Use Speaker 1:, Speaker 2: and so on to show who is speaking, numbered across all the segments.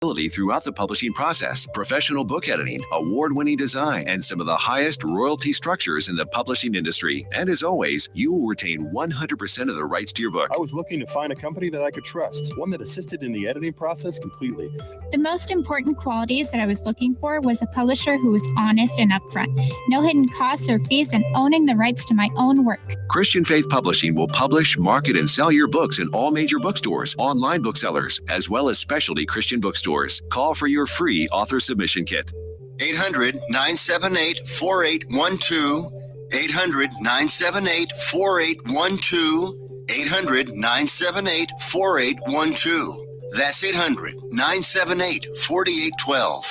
Speaker 1: throughout the publishing process, professional book editing, award-winning design, and some of the highest royalty structures in the publishing industry. And as always, you will retain 100% of the rights to your book.
Speaker 2: I was looking to find a company that I could trust, one that assisted in the editing process completely.
Speaker 3: The most important qualities that I was looking for was a publisher who was honest and upfront, no hidden costs or fees, and owning the rights to my own work.
Speaker 1: Christian Faith Publishing will publish, market, and sell your books in all major bookstores, online booksellers, as well as specialty Christian bookstores. Call for your free author submission kit.
Speaker 4: 800-978-4812. 800-978-4812. 800-978-4812. That's 800-978-4812.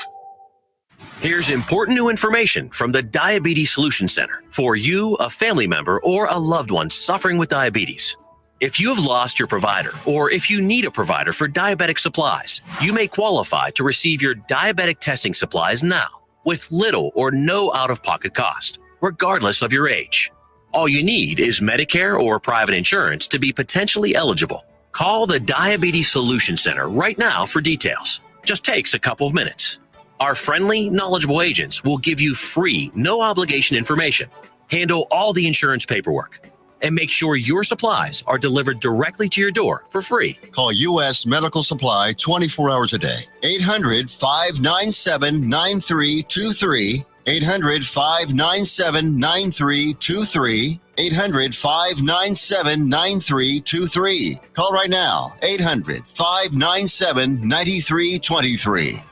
Speaker 5: Here's important new information from the Diabetes Solution Center for you, a family member, or a loved one suffering with diabetes. If you have lost your provider, or if you need a provider for diabetic supplies, you may qualify to receive your diabetic testing supplies now with little or no out-of-pocket cost, regardless of your age. All you need is Medicare or private insurance to be potentially eligible. Call the Diabetes Solution Center right now for details. Just takes a couple of minutes. Our friendly, knowledgeable agents will give you free, no-obligation information, handle all the insurance paperwork, and make sure your supplies are delivered directly to your door for free.
Speaker 4: Call U.S. Medical Supply 24 hours a day. 800-597-9323. 800-597-9323. 800-597-9323. Call right now. 800-597-9323.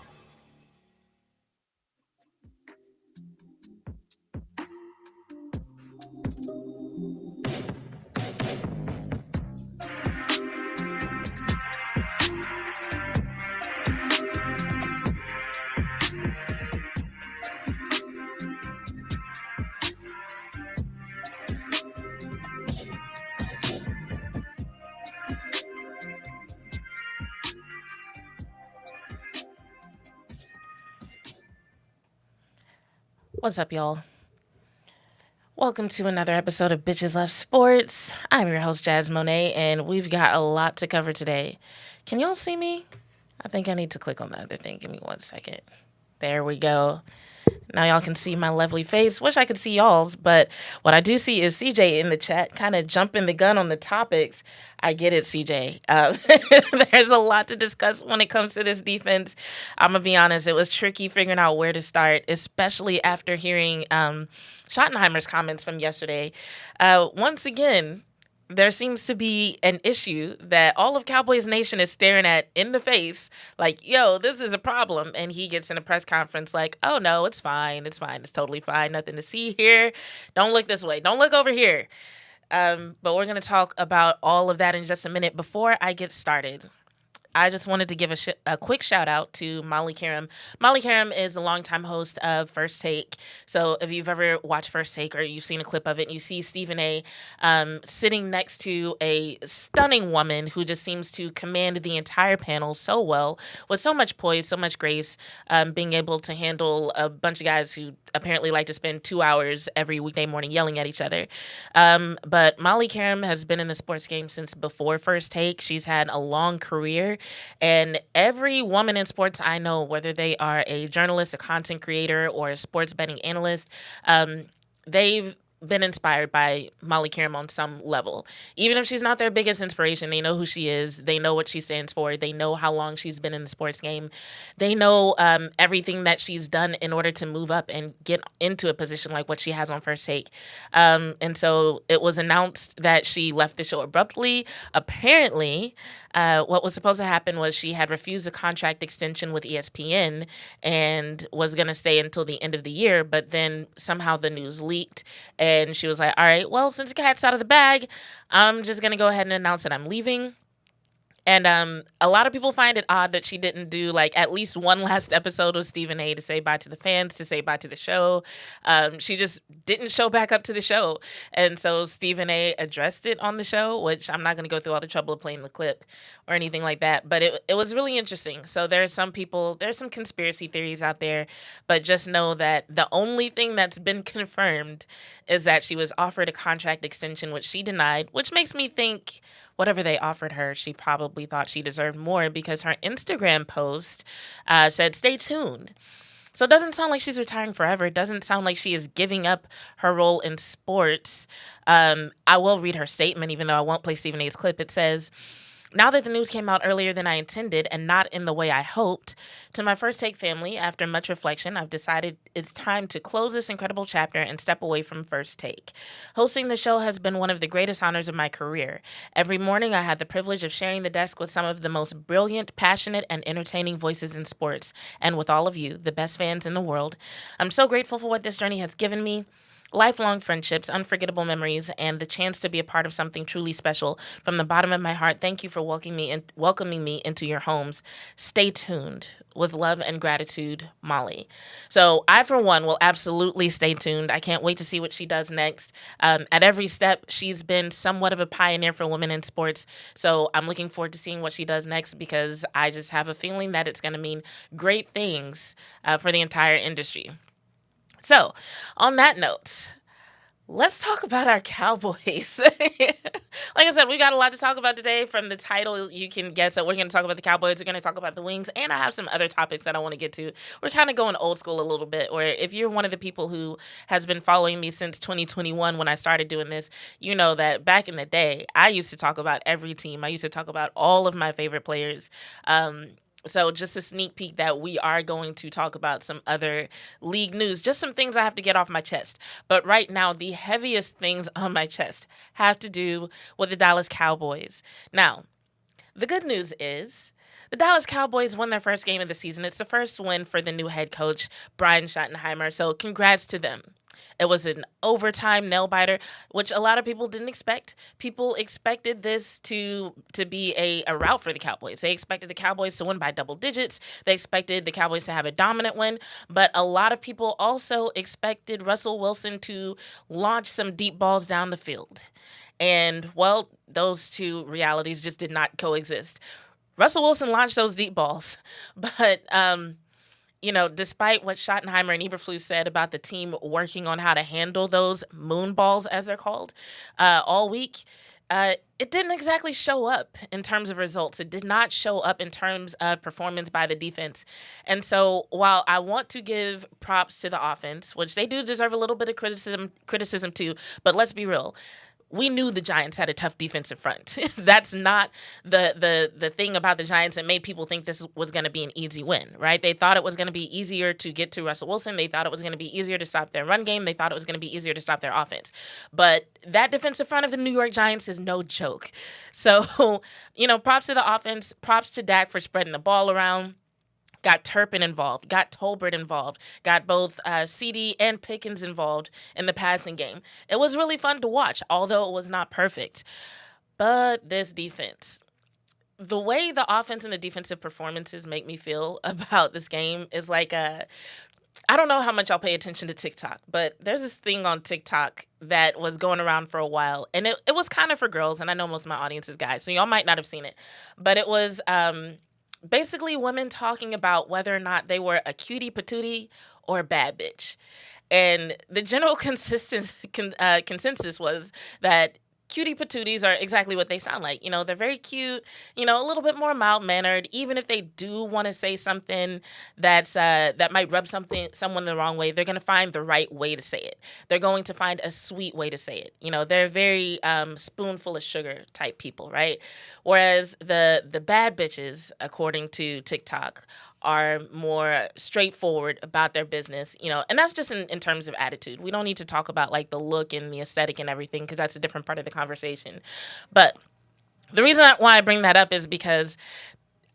Speaker 6: What's up, y'all? Welcome to another episode of Bitches Love Sports. I'm your host, Jazz Monet, and we've got a lot to cover today. Can y'all see me? I think I need to click on the other thing. Give me 1 second. There we go. Now y'all can see my lovely face. Wish I could see y'all's, but what I do see is CJ in the chat kind of jumping the gun on the topics. I get it, CJ. There's a lot to discuss when it comes to this defense. I'm going to be honest. It was tricky figuring out where to start, especially after hearing Schottenheimer's comments from yesterday. Once again, there seems to be an issue that all of Cowboys Nation is staring at in the face, like, yo, this is a problem. And he gets in a press conference like, oh, no, it's fine. It's fine. It's totally fine. Nothing to see here. Don't look this way. Don't look over here. But we're going to talk about all of that in just a minute. Before I get started, I just wanted to give a quick shout out to Molly Karam. Molly Karam is a longtime host of First Take. So if you've ever watched First Take or you've seen a clip of it and you see Stephen A. Sitting next to a stunning woman who just seems to command the entire panel so well, with so much poise, so much grace, being able to handle a bunch of guys who apparently like to spend 2 hours every weekday morning yelling at each other. But Molly Karam has been in the sports game since before First Take. She's had a long career. And every woman in sports I know, whether they are a journalist, a content creator, or a sports betting analyst, they've been inspired by Molly Karam on some level. Even if she's not their biggest inspiration, they know who she is. They know what she stands for. They know how long she's been in the sports game. They know everything that she's done in order to move up and get into a position like what she has on First Take. And so it was announced that she left the show abruptly. Apparently, what was supposed to happen was she had refused a contract extension with ESPN and was going to stay until the end of the year, but then somehow the news leaked and she was like, all right, well, since the cat's out of the bag, I'm just going to go ahead and announce that I'm leaving. And a lot of people find it odd that she didn't do like at least one last episode with Stephen A. to say bye to the fans, to say bye to the show. She just didn't show back up to the show. And so Stephen A. addressed it on the show, which I'm not going to go through all the trouble of playing the clip or anything like that. But it was really interesting. So there's some conspiracy theories out there, but just know that the only thing that's been confirmed is that she was offered a contract extension, which she denied, which makes me think, whatever they offered her, she probably thought she deserved more because her Instagram post said, "Stay tuned." So it doesn't sound like she's retiring forever. It doesn't sound like she is giving up her role in sports. I will read her statement, even though I won't play Stephen A's clip. It says, "Now that the news came out earlier than I intended and not in the way I hoped, to my First Take family, after much reflection, I've decided it's time to close this incredible chapter and step away from First Take. Hosting the show has been one of the greatest honors of my career. Every morning, I had the privilege of sharing the desk with some of the most brilliant, passionate, and entertaining voices in sports, and with all of you, the best fans in the world. I'm so grateful for what this journey has given me. Lifelong friendships, unforgettable memories, and the chance to be a part of something truly special. From the bottom of my heart, thank you for welcoming me into your homes. Stay tuned. With love and gratitude, Molly." So I, for one, will absolutely stay tuned. I can't wait to see what she does next. At every step, she's been somewhat of a pioneer for women in sports. So I'm looking forward to seeing what she does next because I just have a feeling that it's going to mean great things for the entire industry. So, on that note, let's talk about our Cowboys. Like I said, we got a lot to talk about today. From the title, you can guess that we're going to talk about the Cowboys, we're going to talk about the Wings, and I have some other topics that I want to get to. We're kind of going old school a little bit, or if you're one of the people who has been following me since 2021 when I started doing this, you know that back in the day, I used to talk about every team. I used to talk about all of my favorite players. So just a sneak peek that we are going to talk about some other league news, just some things I have to get off my chest. But right now, the heaviest things on my chest have to do with the Dallas Cowboys. Now, the good news is the Dallas Cowboys won their first game of the season. It's the first win for the new head coach, Brian Schottenheimer. So congrats to them. It was an overtime nail-biter, which a lot of people didn't expect. People expected this to be a rout for the Cowboys. They expected the Cowboys to win by double digits. They expected the Cowboys to have a dominant win. But a lot of people also expected Russell Wilson to launch some deep balls down the field. And, well, those two realities just did not coexist. Russell Wilson launched those deep balls, but despite what Schottenheimer and Eberflus said about the team working on how to handle those moon balls, as they're called, all week, it didn't exactly show up in terms of results. It did not show up in terms of performance by the defense. And so while I want to give props to the offense, which they do deserve a little bit of criticism too, but let's be real. We knew the Giants had a tough defensive front. That's not the thing about the Giants that made people think this was going to be an easy win, right? They thought it was going to be easier to get to Russell Wilson. They thought it was going to be easier to stop their run game. They thought it was going to be easier to stop their offense. But that defensive front of the New York Giants is no joke. So, props to the offense, props to Dak for spreading the ball around. Got Turpin involved, got Tolbert involved, got both CD and Pickens involved in the passing game. It was really fun to watch, although it was not perfect. But this defense, the way the offense and the defensive performances make me feel about this game is like I don't know how much I'll pay attention to TikTok, but there's this thing on TikTok that was going around for a while, and it was kind of for girls, and I know most of my audience is guys, so y'all might not have seen it, but it was basically women talking about whether or not they were a cutie patootie or a bad bitch. And the general consensus was that cutie patooties are exactly what they sound like. They're very cute, a little bit more mild-mannered. Even if they do want to say something that might rub someone the wrong way, they're going to find the right way to say it. They're going to find a sweet way to say it. They're very spoonful of sugar type people, right? Whereas the bad bitches, according to TikTok, are more straightforward about their business, and that's just in terms of attitude. We don't need to talk about like the look and the aesthetic and everything because that's a different part of the conversation. But the reason why I bring that up is because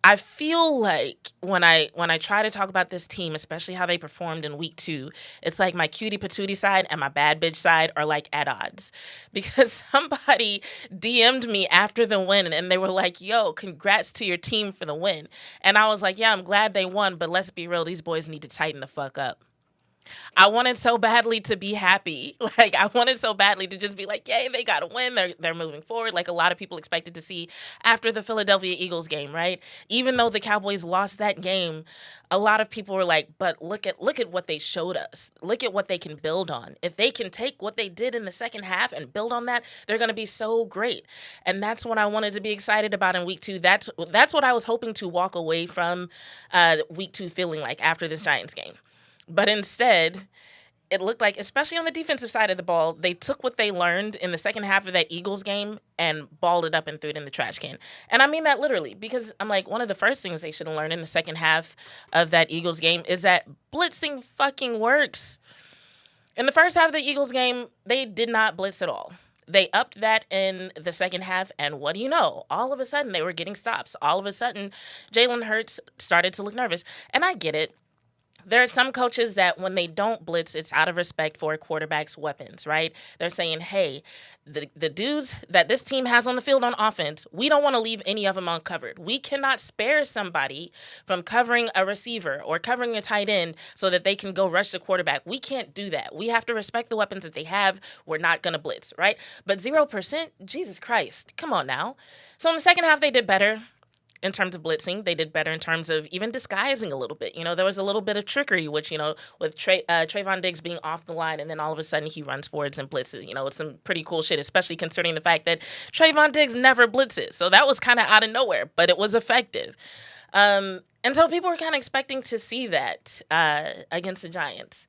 Speaker 6: I feel like when I try to talk about this team, especially how they performed in week 2, it's like my cutie patootie side and my bad bitch side are like at odds. Because somebody DM'd me after the win and they were like, "Yo, congrats to your team for the win." And I was like, yeah, I'm glad they won, but let's be real, these boys need to tighten the fuck up. I wanted so badly to be happy. Like I wanted so badly to just be like, "Yay, they got to win. They're moving forward." Like a lot of people expected to see after the Philadelphia Eagles game, right? Even though the Cowboys lost that game, a lot of people were like, "But look at what they showed us. Look at what they can build on. If they can take what they did in the second half and build on that, they're going to be so great." And that's what I wanted to be excited about in week 2. That's what I was hoping to walk away from week 2 feeling like after this Giants game. But instead, it looked like, especially on the defensive side of the ball, they took what they learned in the second half of that Eagles game and balled it up and threw it in the trash can. And I mean that literally, because I'm like, one of the first things they should have learned in the second half of that Eagles game is that blitzing fucking works. In the first half of the Eagles game, they did not blitz at all. They upped that in the second half, and what do you know? All of a sudden, they were getting stops. All of a sudden, Jalen Hurts started to look nervous. And I get it. There are some coaches that when they don't blitz, it's out of respect for a quarterback's weapons, right? They're saying, hey, the dudes that this team has on the field on offense, we don't want to leave any of them uncovered. We cannot spare somebody from covering a receiver or covering a tight end so that they can go rush the quarterback. We can't do that. We have to respect the weapons that they have. We're not going to blitz, right? But 0%, Jesus Christ, come on now. So in the second half, they did better. In terms of blitzing, they did better in terms of even disguising a little bit. You know, there was a little bit of trickery, which, you know, with Trayvon Diggs being off the line and then all of a sudden he runs forwards and blitzes. You know, it's some pretty cool shit, especially considering the fact that Trayvon Diggs never blitzes. So that was kind of out of nowhere, but it was effective. And so people were kind of expecting to see that against the Giants.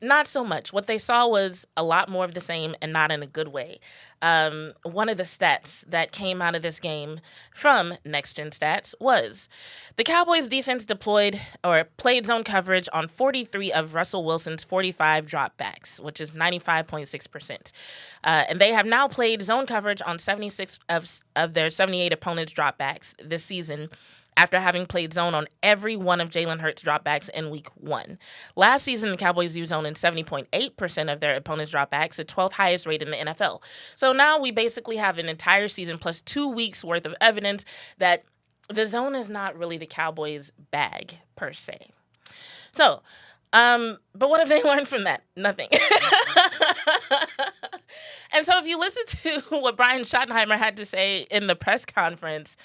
Speaker 6: Not so much. What they saw was a lot more of the same and not in a good way. One of the stats that came out of this game from Next Gen Stats was the Cowboys defense deployed or played zone coverage on 43 of Russell Wilson's 45 dropbacks, which is 95.6%. And they have now played zone coverage on 76 of their 78 opponents' dropbacks this season, after having played zone on every one of Jalen Hurts' dropbacks in week 1. Last season, the Cowboys used zone in 70.8% of their opponents' dropbacks, the 12th highest rate in the NFL. So now we basically have an entire season plus 2 weeks worth of evidence that the zone is not really the Cowboys' bag, per se. So, but what have they learned from that? Nothing. And so if you listen to what Brian Schottenheimer had to say in the press conference,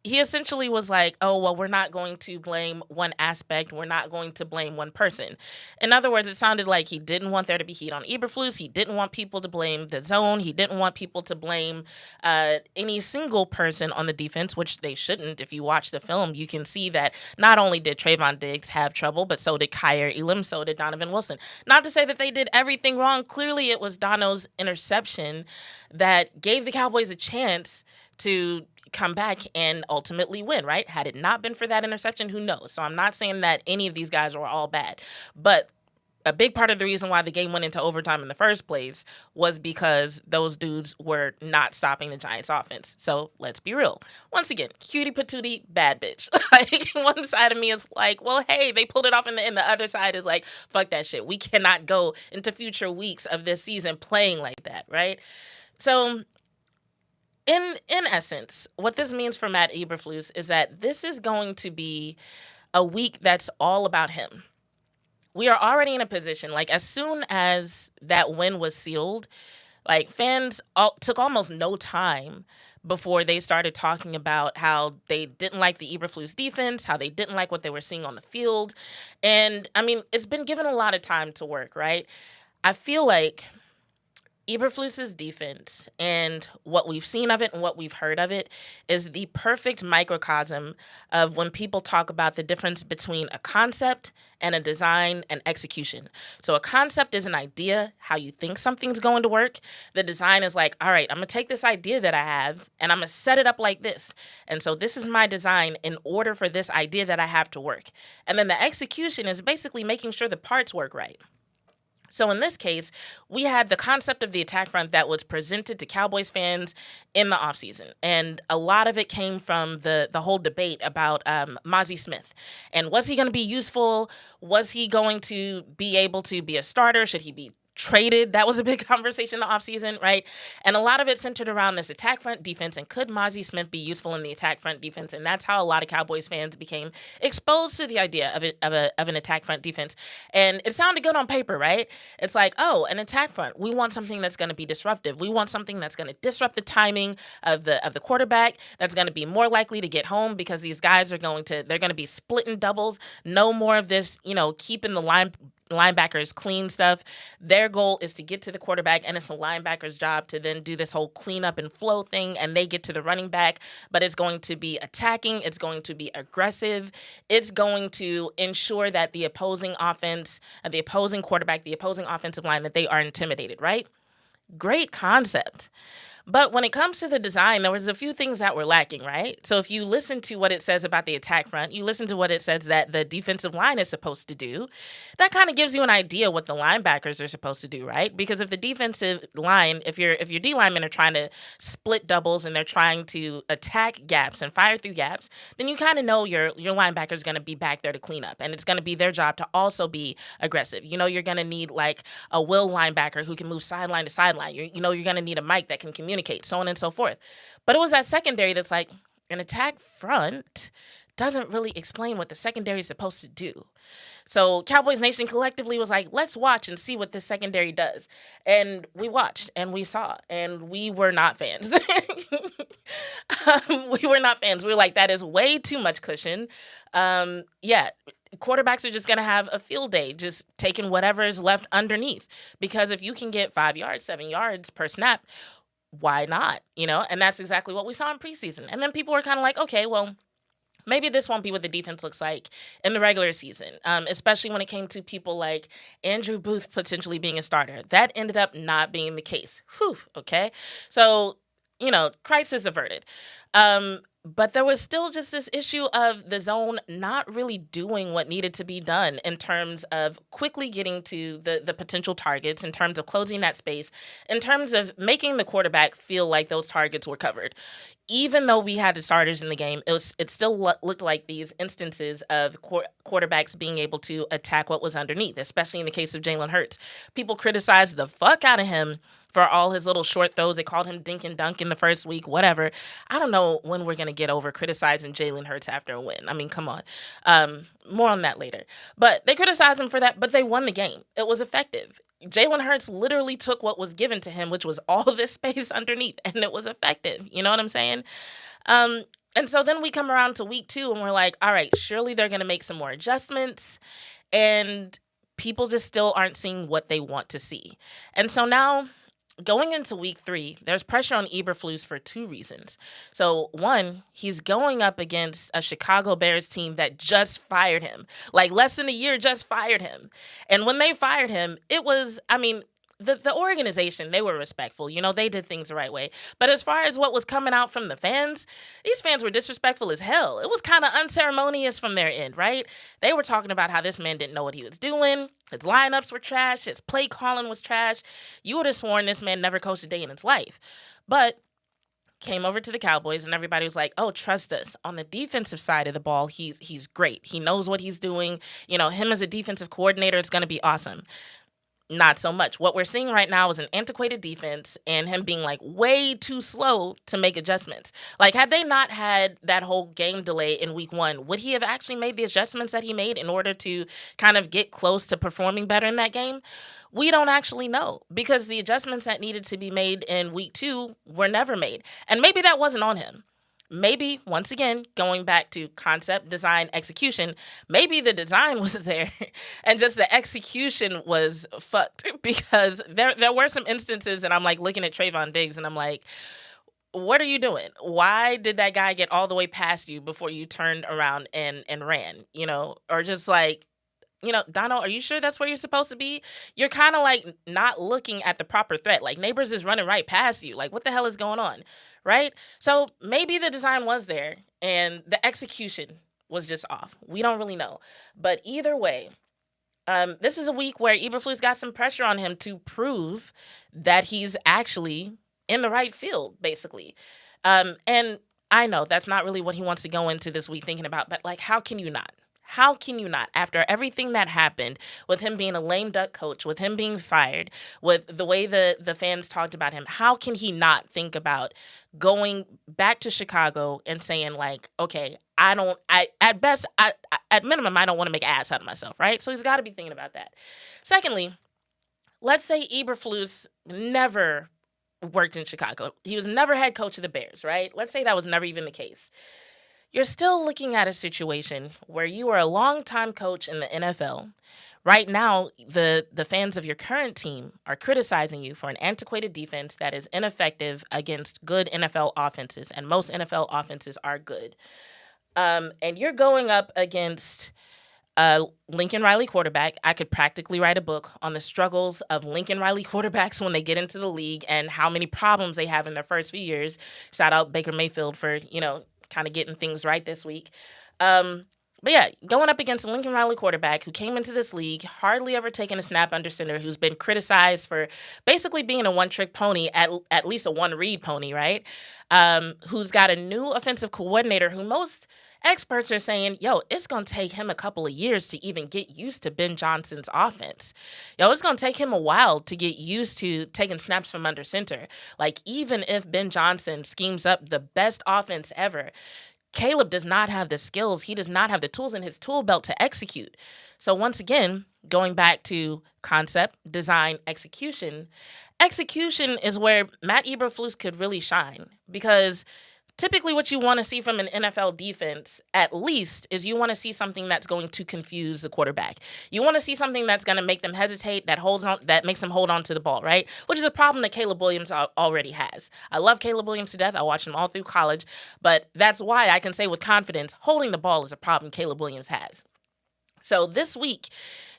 Speaker 6: he essentially was like, oh, well, we're not going to blame one aspect. We're not going to blame one person. In other words, it sounded like he didn't want there to be heat on Eberflus. He didn't want people to blame the zone. He didn't want people to blame any single person on the defense, which they shouldn't. If you watch the film, you can see that not only did Trayvon Diggs have trouble, but so did Kyer Elam, so did Donovan Wilson. Not to say that they did everything wrong. Clearly, it was Dono's interception that gave the Cowboys a chance to come back and ultimately win, right? Had it not been for that interception, who knows? So I'm not saying that any of these guys were all bad, but a big part of the reason why the game went into overtime in the first place was because those dudes were not stopping the Giants offense. So let's be real. Once again, cutie patootie, bad bitch. Like one side of me is like, well, hey, they pulled it off, and the other side is like, fuck that shit. We cannot go into future weeks of this season playing like that, right? So in essence, what this means for Matt Eberflus is that this is going to be a week that's all about him. We are already in a position, like as soon as that win was sealed, like fans took almost no time before they started talking about how they didn't like the Eberflus defense, how they didn't like what they were seeing on the field. And I mean, it's been given a lot of time to work, right? I feel like Eberflus's defense and what we've seen of it and what we've heard of it is the perfect microcosm of when people talk about the difference between a concept and a design and execution. So a concept is an idea, how you think something's going to work. The design is like, all right, I'm going to take this idea that I have and I'm going to set it up like this. And so this is my design in order for this idea that I have to work. And then the execution is basically making sure the parts work right. So in this case, we had the concept of the attack front that was presented to Cowboys fans in the offseason. And a lot of it came from the whole debate about Mozzie Smith. And was he going to be useful? Was he going to be able to be a starter? Should he be traded. That was a big conversation in the offseason, right? And a lot of it centered around this attack front defense, and could Mozzie Smith be useful in the attack front defense? And that's how a lot of Cowboys fans became exposed to the idea of an attack front defense. And it sounded good on paper, right? It's like, oh, an attack front. We want something that's going to be disruptive. We want something that's going to disrupt the timing of the quarterback, that's going to be more likely to get home, because these guys they're going to be splitting doubles. No more of this, keeping the linebackers clean stuff. Their goal is to get to the quarterback, and it's a linebacker's job to then do this whole cleanup and flow thing, and they get to the running back. But it's going to be attacking. It's going to be aggressive. It's going to ensure that the opposing offense, the opposing quarterback, the opposing offensive line, that they are intimidated, right? Great concept. But when it comes to the design, there was a few things that were lacking, right? So if you listen to what it says about the attack front, you listen to what it says that the defensive line is supposed to do, that kind of gives you an idea what the linebackers are supposed to do, right? Because if the defensive line, if your D linemen are trying to split doubles and they're trying to attack gaps and fire through gaps, then you kind of know your linebacker is going to be back there to clean up, and it's going to be their job to also be aggressive. You're going to need like a will linebacker who can move sideline to sideline. You're going to need a Mike that can communicate, so on and so forth. But it was that secondary that's like, an attack front doesn't really explain what the secondary is supposed to do. So Cowboys Nation collectively was like, let's watch and see what this secondary does. And we watched and we saw, and we were not fans. We were not fans. We were like, that is way too much cushion. Quarterbacks are just going to have a field day, just taking whatever is left underneath. Because if you can get 5 yards, 7 yards per snap, why not? And that's exactly what we saw in preseason. And then people were kind of like, okay, well, maybe this won't be what the defense looks like in the regular season, especially when it came to people like Andrew Booth potentially being a starter. That ended up not being the case. Whew, okay. So, crisis averted. But there was still just this issue of the zone not really doing what needed to be done in terms of quickly getting to the potential targets, in terms of closing that space, in terms of making the quarterback feel like those targets were covered. Even though we had the starters in the game, it still looked like these instances of quarterbacks being able to attack what was underneath, especially in the case of Jalen Hurts. People criticized the fuck out of him for all his little short throws. They called him dink and dunk in the first week, whatever. I don't know when we're going to get over criticizing Jalen Hurts after a win. I mean, come on. More on that later. But they criticized him for that, but they won the game. It was effective. Jalen Hurts literally took what was given to him, which was all this space underneath, and it was effective. You know what I'm saying? And so then we come around to week 2, and we're like, all right, surely they're going to make some more adjustments, and people just still aren't seeing what they want to see. And so now, going into week 3, there's pressure on Eberflus for 2 reasons. So, one, he's going up against a Chicago Bears team that just fired him. Like, less than a year just fired him. And when they fired him, it was, the organization, they were respectful. They did things the right way. But as far as what was coming out from the fans, these fans were disrespectful as hell. It was kind of unceremonious from their end, right? They were talking about how this man didn't know what he was doing. His lineups were trash. His play calling was trash. You would have sworn this man never coached a day in his life. But came over to the Cowboys, and everybody was like, oh, trust us. On the defensive side of the ball, he's great. He knows what he's doing. Him as a defensive coordinator, it's going to be awesome. Not so much. What we're seeing right now is an antiquated defense and him being like way too slow to make adjustments. Like, had they not had that whole game delay in week 1, would he have actually made the adjustments that he made in order to kind of get close to performing better in that game? We don't actually know, because the adjustments that needed to be made in week 2 were never made. And maybe that wasn't on him. Maybe, once again, going back to concept, design, execution, maybe the design was there and just the execution was fucked, because there were some instances, and I'm like looking at Trayvon Diggs and I'm like, what are you doing? Why did that guy get all the way past you before you turned around and ran, or just like, Dono, are you sure that's where you're supposed to be? You're kind of like not looking at the proper threat. Like, Neighbors is running right past you. Like, what the hell is going on? Right? So maybe the design was there and the execution was just off. We don't really know. But either way, this is a week where Eberflus got some pressure on him to prove that he's actually in the right field, basically. And I know that's not really what he wants to go into this week thinking about, but like, how can you not? How can you not? After everything that happened, with him being a lame duck coach, with him being fired, with the way the fans talked about him, how can he not think about going back to Chicago and saying, like, okay, at best, at minimum, I don't want to make an ass out of myself, right? So he's got to be thinking about that. Secondly, let's say Eberflus never worked in Chicago. He was never head coach of the Bears, right? Let's say that was never even the case. You're still looking at a situation where you are a longtime coach in the NFL. Right now, the fans of your current team are criticizing you for an antiquated defense that is ineffective against good NFL offenses, and most NFL offenses are good. And you're going up against Lincoln Riley quarterback. I could practically write a book on the struggles of Lincoln Riley quarterbacks when they get into the league and how many problems they have in their first few years. Shout out Baker Mayfield for, kind of getting things right this week. But yeah, going up against a Lincoln Riley quarterback who came into this league, hardly ever taken a snap under center, who's been criticized for basically being a one-trick pony, at least a one-read pony, right? Who's got a new offensive coordinator who most experts are saying, it's going to take him a couple of years to even get used to Ben Johnson's offense. It's going to take him a while to get used to taking snaps from under center. Like, even if Ben Johnson schemes up the best offense ever, Caleb does not have the skills. He does not have the tools in his tool belt to execute. So once again, going back to concept, design, execution is where Matt Eberflus could really shine, because typically what you want to see from an NFL defense, at least, is you want to see something that's going to confuse the quarterback. You want to see something that's going to make them hesitate, that makes them hold on to the ball, right? Which is a problem that Caleb Williams already has. I love Caleb Williams to death. I watched him all through college, but that's why I can say with confidence, holding the ball is a problem Caleb Williams has. So this week,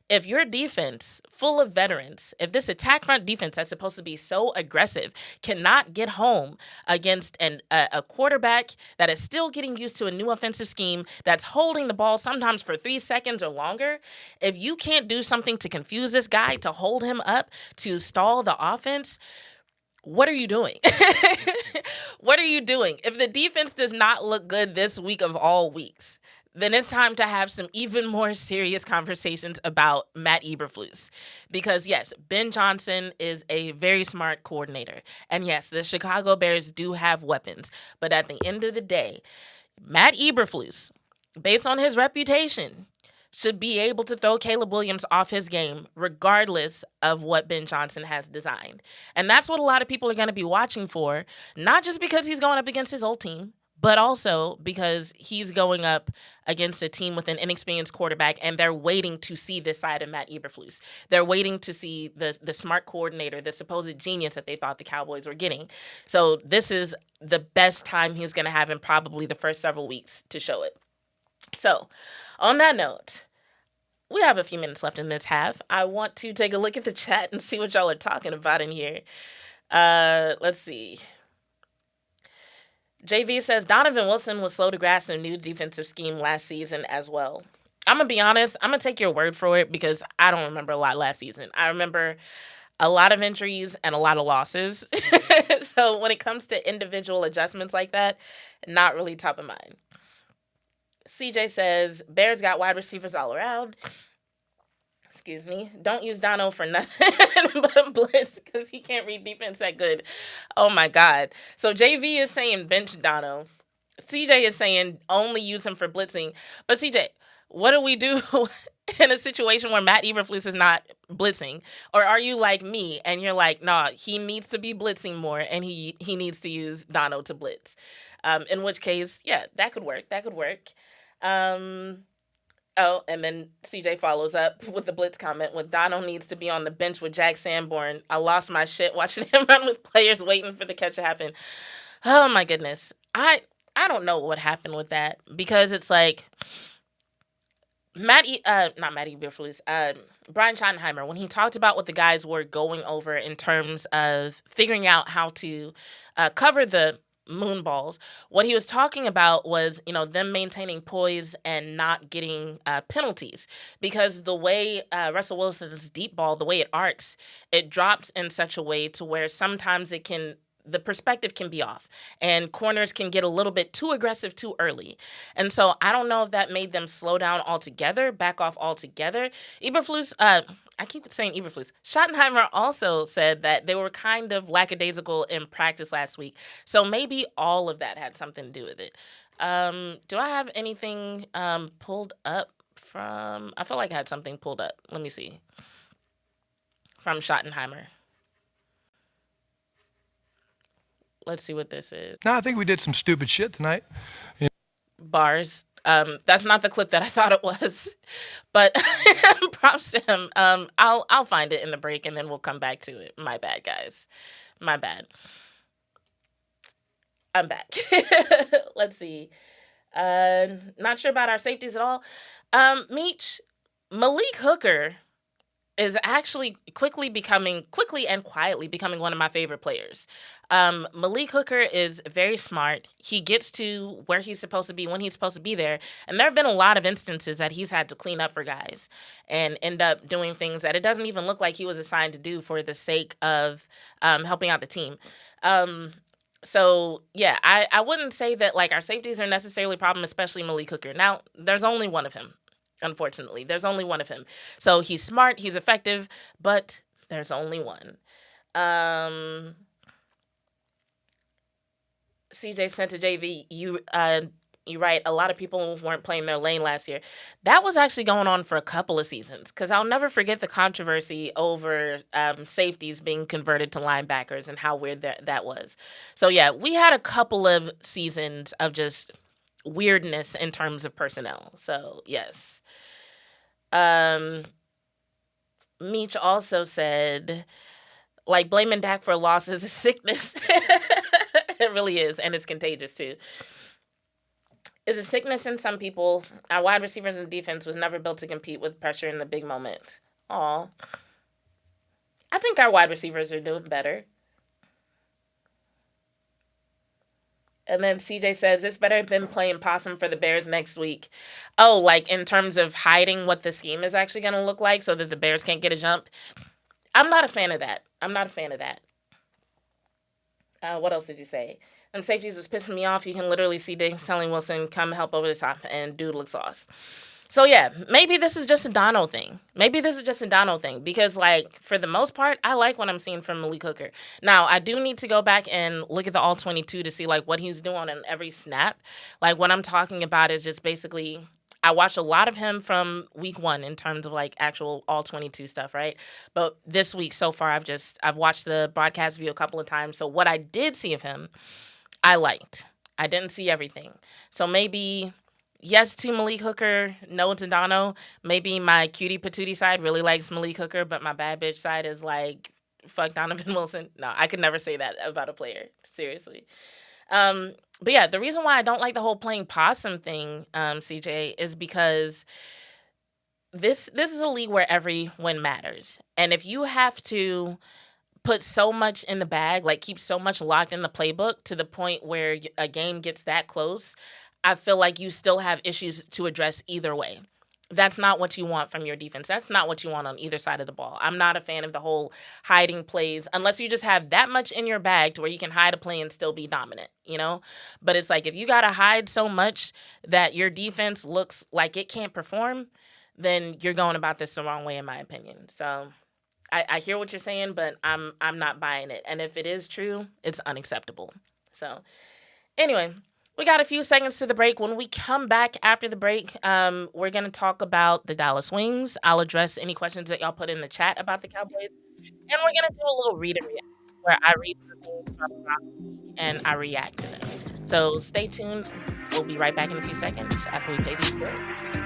Speaker 6: if your defense, full of veterans, if this attack front defense that's supposed to be so aggressive cannot get home against a quarterback that is still getting used to a new offensive scheme, that's holding the ball sometimes for 3 seconds or longer, if you can't do something to confuse this guy, to hold him up, to stall the offense, what are you doing? What are you doing? If the defense does not look good this week of all weeks, then it's time to have some even more serious conversations about Matt Eberflus. Because yes, Ben Johnson is a very smart coordinator. And yes, the Chicago Bears do have weapons. But at the end of the day, Matt Eberflus, based on his reputation, should be able to throw Caleb Williams off his game regardless of what Ben Johnson has designed. And that's what a lot of people are going to be watching for, not just because he's going up against his old team, but also because he's going up against a team with an inexperienced quarterback, and they're waiting to see this side of Matt Eberflus. They're waiting to see the smart coordinator, the supposed genius that they thought the Cowboys were getting. So this is the best time he's going to have in probably the first several weeks to show it. So on that note, we have a few minutes left in this half. I want to take a look at the chat and see what y'all are talking about in here. Let's see. JV says, Donovan Wilson was slow to grasp a new defensive scheme last season as well. I'm going to be honest. I'm going to take your word for it because I don't remember a lot last season. I remember a lot of injuries and a lot of losses. So when it comes to individual adjustments like that, not really top of mind. CJ says, Bears got wide receivers all around. Excuse me. Don't use Dono for nothing but blitz because he can't read defense that good. Oh, my God. So JV is saying bench Dono. CJ is saying only use him for blitzing. But CJ, what do we do in a situation where Matt Eberflus is not blitzing? Or are you like me and you're like, nah, he needs to be blitzing more and he needs to use Dono to blitz? In which case, yeah, that could work. That could work. Oh, and then CJ follows up with the blitz comment with Dono needs to be on the bench with Jack Sanborn. I lost my shit watching him run with players waiting for the catch to happen. Oh my goodness. I don't know what happened with that because it's like not Matt Eberflus, Brian Schottenheimer, when he talked about what the guys were going over in terms of figuring out how to cover the moon balls, what he was talking about was, them maintaining poise and not getting penalties, because the way Russell Wilson's deep ball, the way it arcs, it drops in such a way to where sometimes the perspective can be off, and corners can get a little bit too aggressive too early. And so I don't know if that made them slow down altogether, back off altogether. Eberflus, I keep saying Eberflus. Schottenheimer also said that they were kind of lackadaisical in practice last week. So maybe all of that had something to do with it. Do I have anything pulled up from... I feel like I had something pulled up. Let me see. From Schottenheimer. Let's see what this is.
Speaker 7: No, I think we did some stupid shit tonight.
Speaker 6: Bars. That's not the clip that I thought it was, but props to him. I'll find it in the break and then we'll come back to it. My bad, guys. My bad. I'm back. Let's see. Not sure about our safeties at all. Meech, Malik Hooker is actually quickly and quietly becoming one of my favorite players. Malik Hooker is very smart. He gets to where he's supposed to be when he's supposed to be there. And there have been a lot of instances that he's had to clean up for guys and end up doing things that it doesn't even look like he was assigned to do for the sake of helping out the team. So, yeah, I wouldn't say that like our safeties are necessarily a problem, especially Malik Hooker. Now, there's only one of him. Unfortunately, there's only one of him. So he's smart, he's effective, but there's only one. CJ sent to JV, you right, a lot of people weren't playing their lane last year. That was actually going on for a couple of seasons, because I'll never forget the controversy over safeties being converted to linebackers and how weird that was. So yeah, we had a couple of seasons of just weirdness in terms of personnel. So yes. Meech also said, like, blaming Dak for a loss is a sickness. It really is, and it's contagious too. It's a sickness in some people. Our wide receivers and defense was never built to compete with pressure in the big moments. Aw. I think our wide receivers are doing better. And then CJ says, it's better than playing possum for the Bears next week. Oh, like in terms of hiding what the scheme is actually going to look like so that the Bears can't get a jump. I'm not a fan of that. What else did you say? Them safeties was pissing me off. You can literally see Diggs telling Wilson, come help over the top, and dude looks lost. So, yeah, maybe this is just a Dono thing. Because, like, for the most part, I like what I'm seeing from Malik Hooker. Now, I do need to go back and look at the All-22 to see, like, what he's doing on every snap. Like, what I'm talking about is just basically, I watched a lot of him from week 1 in terms of, like, actual All-22 stuff, right? But this week so far, I've watched the broadcast view a couple of times. So what I did see of him, I liked. I didn't see everything. So maybe... yes to Malik Hooker, no to Dono. Maybe my cutie patootie side really likes Malik Hooker, but my bad bitch side is like, fuck Donovan Wilson. No, I could never say that about a player. Seriously. But yeah, the reason why I don't like the whole playing possum thing, CJ, is because this is a league where every win matters. And if you have to put so much in the bag, like keep so much locked in the playbook to the point where a game gets that close, I feel like you still have issues to address either way. That's not what you want from your defense. That's not what you want on either side of the ball. I'm not a fan of the whole hiding plays, unless you just have that much in your bag to where you can hide a play and still be dominant, you know? But it's like, if you got to hide so much that your defense looks like it can't perform, then you're going about this the wrong way, in my opinion. So I hear what you're saying, but I'm not buying it. And if it is true, it's unacceptable. So anyway, we got a few seconds to the break. When we come back after the break, we're going to talk about the Dallas Wings. I'll address any questions that y'all put in the chat about the Cowboys. And we're going to do a little read and react, where I read the things from the and I react to them. So stay tuned. We'll be right back in a few seconds after we pay these bills.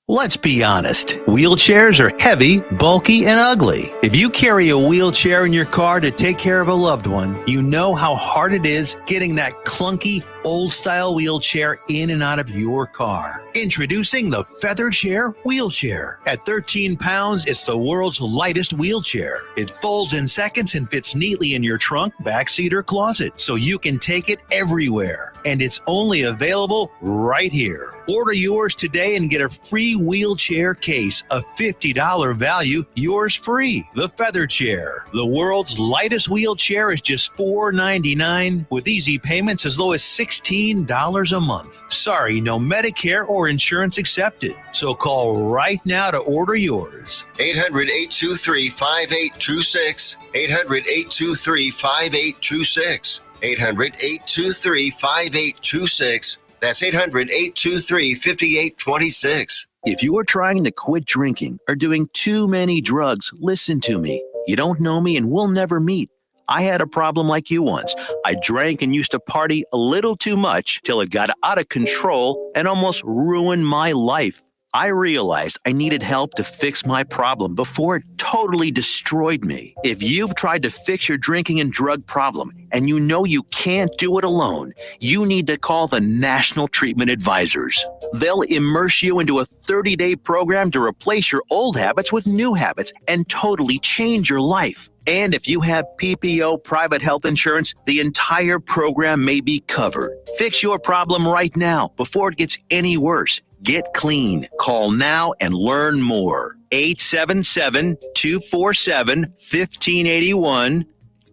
Speaker 8: Let's be honest. Wheelchairs are heavy, bulky, and ugly. If you carry a wheelchair in your car to take care of a loved one, you know how hard it is getting that clunky, old-style wheelchair in and out of your car. Introducing the Feather Chair Wheelchair. At 13 pounds, it's the world's lightest wheelchair. It folds in seconds and fits neatly in your trunk, backseat, or closet, so you can take it everywhere. And it's only available right here. Order yours today and get a free wheelchair case, a $50 value, yours free. The Feather Chair, the world's lightest wheelchair, is just $4.99 with easy payments as low as $16 a month. Sorry, no Medicare or insurance accepted. So call right now to order yours.
Speaker 4: 800-823-5826. 800-823-5826. 800-823-5826. That's 800-823-5826.
Speaker 8: If you are trying to quit drinking or doing too many drugs, listen to me. You don't know me and we'll never meet. I had a problem like you once. I drank and used to party a little too much till it got out of control and almost ruined my life. I realized I needed help to fix my problem before it totally destroyed me. If you've tried to fix your drinking and drug problem and you know you can't do it alone, you need to call the National Treatment Advisors. They'll immerse you into a 30-day program to replace your old habits with new habits and totally change your life. And if you have PPO private health insurance, the entire program may be covered. Fix your problem right now before it gets any worse. Get clean. Call now and learn more. 877-247-1581.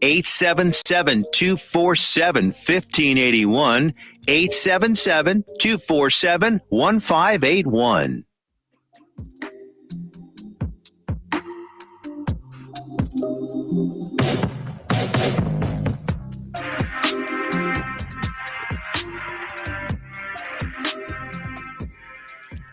Speaker 8: 877-247-1581. 877-247-1581.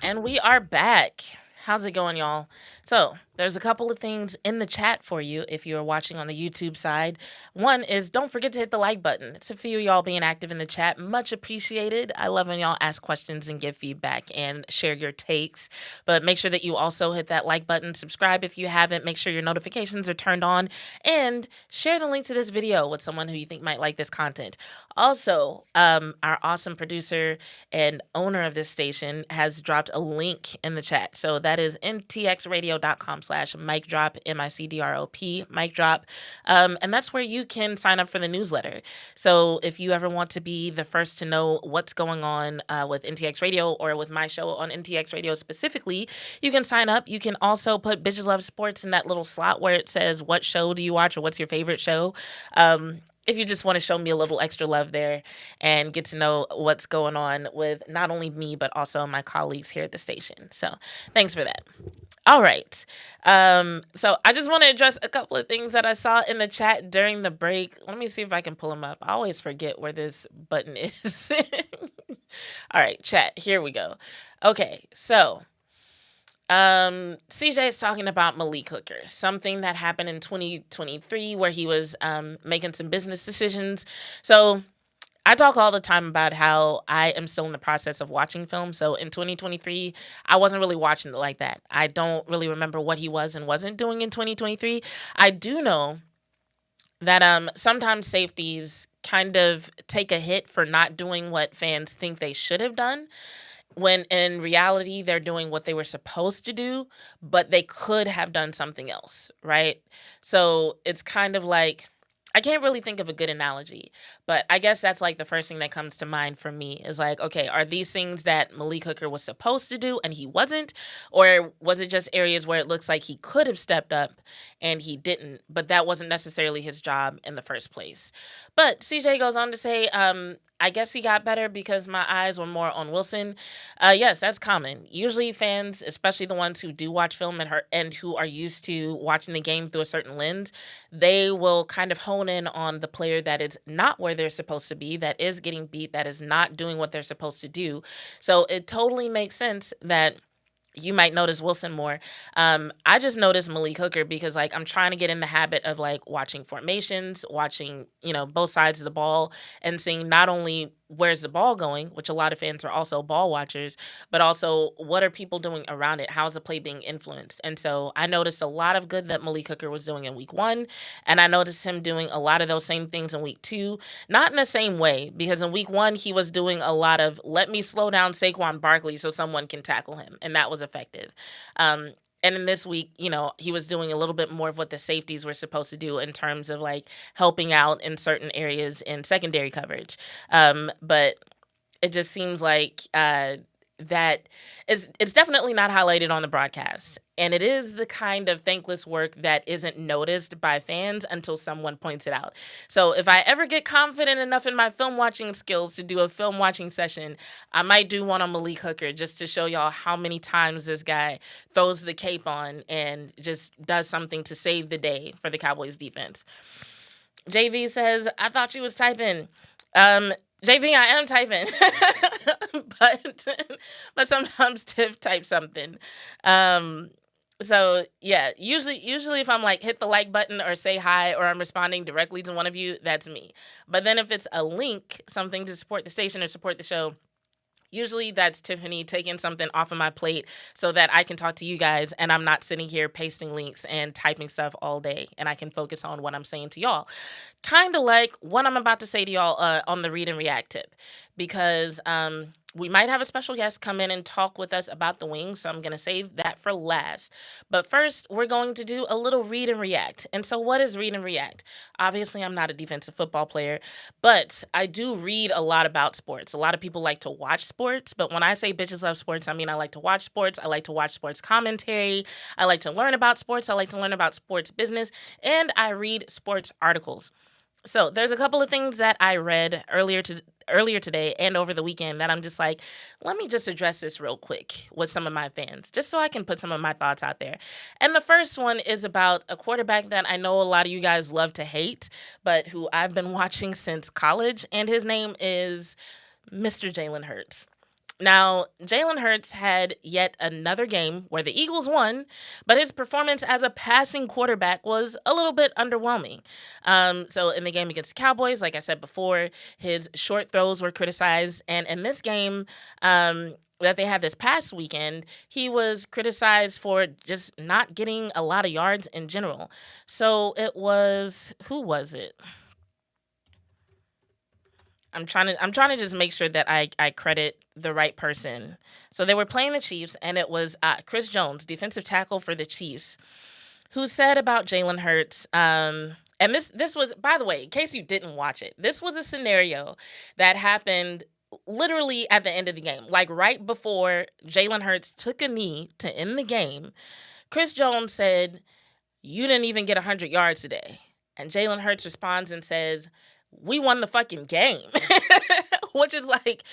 Speaker 6: And we are back. How's it going, y'all? So there's a couple of things in the chat for you if you're watching on the YouTube side. One is don't forget to hit the like button. It's a few of y'all being active in the chat. Much appreciated. I love when y'all ask questions and give feedback and share your takes. But make sure that you also hit that like button. Subscribe if you haven't. Make sure your notifications are turned on. And share the link to this video with someone who you think might like this content. Also, our awesome producer and owner of this station has dropped a link in the chat. So that is ntxradio.com/micdrop, MICDROP, mic drop. And that's where you can sign up for the newsletter. So if you ever want to be the first to know what's going on with NTX Radio or with my show on NTX Radio specifically, you can sign up. You can also put Bitches Love Sports in that little slot where it says what show do you watch or what's your favorite show. If you just want to show me a little extra love there and get to know what's going on with not only me, but also my colleagues here at the station. So thanks for that. All right. So I just want to address a couple of things that I saw in the chat during the break. Let me see if I can pull them up. I always forget where this button is. All right, chat. Here we go. Okay, so CJ is talking about Malik Hooker, something that happened in 2023 where he was making some business decisions. So I talk all the time about how I am still in the process of watching film. So in 2023, I wasn't really watching it like that. I don't really remember what he was and wasn't doing in 2023. I do know that sometimes safeties kind of take a hit for not doing what fans think they should have done, when in reality, they're doing what they were supposed to do, but they could have done something else, right? So it's kind of like, I can't really think of a good analogy, but I guess that's like the first thing that comes to mind for me is like, okay, are these things that Malik Hooker was supposed to do and he wasn't? Or was it just areas where it looks like he could have stepped up and he didn't, but that wasn't necessarily his job in the first place? But CJ goes on to say, I guess he got better because my eyes were more on Wilson. Yes, that's common. Usually fans, especially the ones who do watch film and who are used to watching the game through a certain lens, they will kind of hone in on the player that is not where they're supposed to be, that is getting beat, that is not doing what they're supposed to do. So it totally makes sense that you might notice Wilson more. I just noticed Malik Hooker because like I'm trying to get in the habit of like watching formations, watching, both sides of the ball and seeing not only where's the ball going, which a lot of fans are also ball watchers, but also what are people doing around it? How's the play being influenced? And so I noticed a lot of good that Malik Hooker was doing in week 1, and I noticed him doing a lot of those same things in week 2, not in the same way, because in week 1 he was doing a lot of let me slow down Saquon Barkley so someone can tackle him, and that was effective. And in this week, he was doing a little bit more of what the safeties were supposed to do in terms of like helping out in certain areas in secondary coverage. But it just seems like that it's definitely not highlighted on the broadcast. And it is the kind of thankless work that isn't noticed by fans until someone points it out. So if I ever get confident enough in my film watching skills to do a film watching session, I might do one on Malik Hooker just to show y'all how many times this guy throws the cape on and just does something to save the day for the Cowboys defense. JV says, I thought you was typing. JV, I am typing, but sometimes Tiff types something. So yeah, usually if I'm like hit the like button or say hi or I'm responding directly to one of you, that's me. But then if it's a link, something to support the station or support the show, usually that's Tiffany taking something off of my plate so that I can talk to you guys and I'm not sitting here pasting links and typing stuff all day and I can focus on what I'm saying to y'all. Kind of like what I'm about to say to y'all on the Read and React tip, because we might have a special guest come in and talk with us about the Wings, so I'm going to save that for last. But first, we're going to do a little Read and React. And so what is Read and React? Obviously, I'm not a defensive football player, but I do read a lot about sports. A lot of people like to watch sports, but when I say bitches love sports, I mean I like to watch sports. I like to watch sports commentary. I like to learn about sports. I like to learn about sports business, and I read sports articles. So there's a couple of things that I read earlier today and over the weekend that I'm just like, let me just address this real quick with some of my fans, just so I can put some of my thoughts out there. And the first one is about a quarterback that I know a lot of you guys love to hate, but who I've been watching since college, and his name is Mr. Jalen Hurts. Now, Jalen Hurts had yet another game where the Eagles won, but his performance as a passing quarterback was a little bit underwhelming. So in the game against the Cowboys, like I said before, his short throws were criticized. And in this game that they had this past weekend, he was criticized for just not getting a lot of yards in general. So it was, who was it? I'm trying to just make sure that I credit the right person. So they were playing the Chiefs, and it was Chris Jones, defensive tackle for the Chiefs, who said about Jalen Hurts, and this was, by the way, in case you didn't watch it, this was a scenario that happened literally at the end of the game, like right before Jalen Hurts took a knee to end the game. Chris Jones said, "You didn't even get 100 yards today." And Jalen Hurts responds and says, "We won the fucking game." Which is like,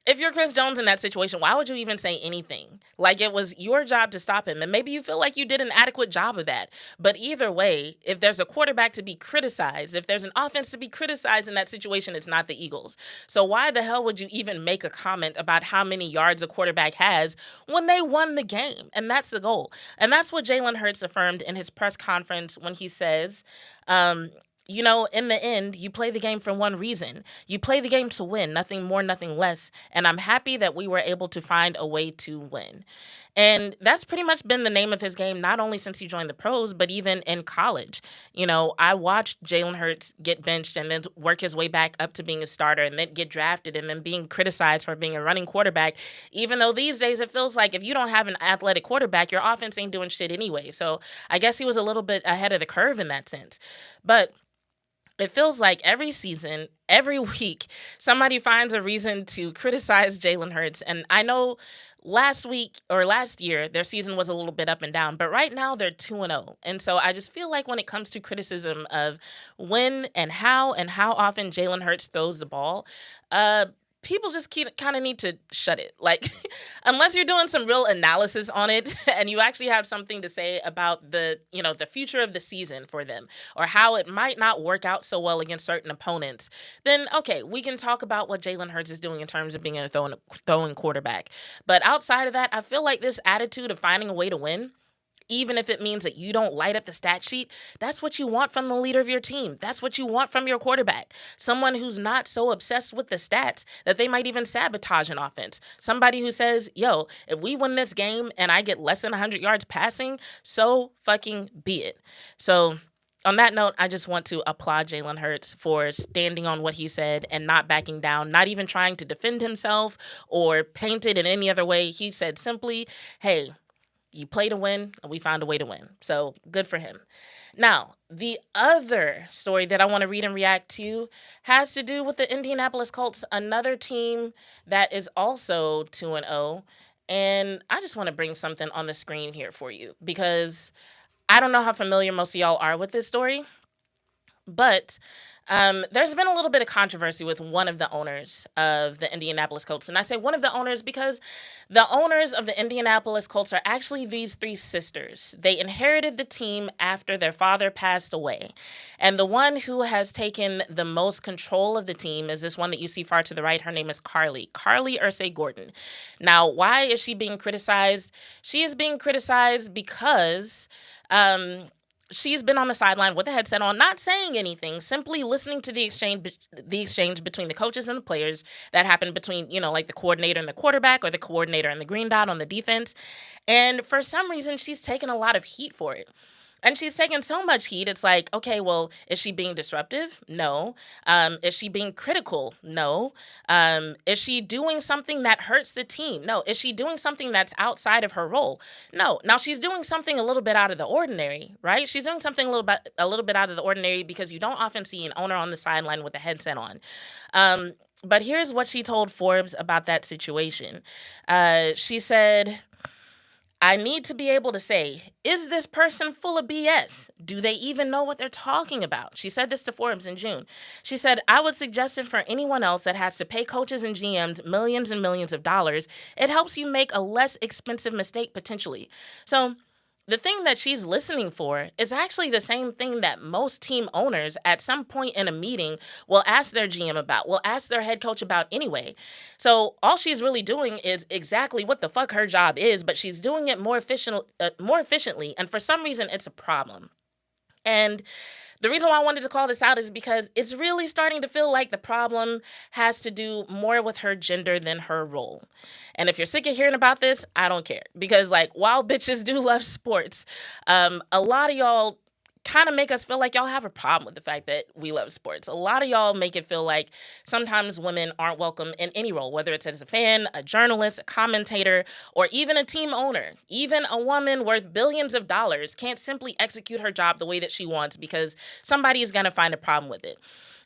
Speaker 6: if you're Chris Jones in that situation, why would you even say anything? Like, it was your job to stop him. And maybe you feel like you did an adequate job of that. But either way, if there's a quarterback to be criticized, if there's an offense to be criticized in that situation, it's not the Eagles. So why the hell would you even make a comment about how many yards a quarterback has when they won the game? And that's the goal. And that's what Jalen Hurts affirmed in his press conference when he says, in the end, you play the game for one reason. You play the game to win, nothing more, nothing less. And I'm happy that we were able to find a way to win. And that's pretty much been the name of his game, not only since he joined the pros, but even in college. I watched Jalen Hurts get benched and then work his way back up to being a starter and then get drafted and then being criticized for being a running quarterback, even though these days it feels like if you don't have an athletic quarterback, your offense ain't doing shit anyway. So I guess he was a little bit ahead of the curve in that sense. But it feels like every season, every week, somebody finds a reason to criticize Jalen Hurts. And I know last year, their season was a little bit up and down, but right now they're 2-0. And so I just feel like when it comes to criticism of when and how often Jalen Hurts throws the ball, people just kind of need to shut it. Like, unless you're doing some real analysis on it and you actually have something to say about the future of the season for them or how it might not work out so well against certain opponents, then okay, we can talk about what Jalen Hurts is doing in terms of being a throwing quarterback. But outside of that, I feel like this attitude of finding a way to win Even if it means that you don't light up the stat sheet, that's what you want from the leader of your team. That's what you want from your quarterback. Someone who's not so obsessed with the stats that they might even sabotage an offense. Somebody who says, yo, if we win this game and I get less than 100 yards passing, so fucking be it. So on that note, I just want to applaud Jalen Hurts for standing on what he said and not backing down, not even trying to defend himself or paint it in any other way. He said simply, hey, you play to win, and we found a way to win. So good for him. Now, the other story that I want to read and react to has to do with the Indianapolis Colts, another team that is also 2-0. And I just want to bring something on the screen here for you because I don't know how familiar most of y'all are with this story, but there's been a little bit of controversy with one of the owners of the Indianapolis Colts. And I say one of the owners because the owners of the Indianapolis Colts are actually these three sisters. They inherited the team after their father passed away. And the one who has taken the most control of the team is this one that you see far to the right. Her name is Carly Ursay-Gordon. Now, why is she being criticized? She is being criticized because she's been on the sideline with a headset on, not saying anything, simply listening to the exchange between the coaches and the players that happened between, like the coordinator and the quarterback or the coordinator and the green dot on the defense. And for some reason, she's taken a lot of heat for it. And she's taken so much heat, it's like, okay, well, is she being disruptive? No. Is she being critical? No. Is she doing something that hurts the team? No. Is she doing something that's outside of her role? No. Now, she's doing something a little bit out of the ordinary, right? She's doing something a little bit out of the ordinary because you don't often see an owner on the sideline with a headset on. But here's what she told Forbes about that situation. She said, I need to be able to say, is this person full of BS? Do they even know what they're talking about? She said this to Forbes in June. She said, I would suggest it for anyone else that has to pay coaches and GMs millions and millions of dollars. It helps you make a less expensive mistake potentially. So the thing that she's listening for is actually the same thing that most team owners at some point in a meeting will ask their GM about, will ask their head coach about anyway. So all she's really doing is exactly what the fuck her job is, but she's doing it more efficiently. And for some reason, it's a problem. And the reason why I wanted to call this out is because it's really starting to feel like the problem has to do more with her gender than her role. And if you're sick of hearing about this, I don't care. Because, while bitches do love sports, a lot of y'all kind of make us feel like y'all have a problem with the fact that we love sports. A lot of y'all make it feel like sometimes women aren't welcome in any role, whether it's as a fan, a journalist, a commentator, or even a team owner. Even a woman worth billions of dollars can't simply execute her job the way that she wants because somebody is going to find a problem with it.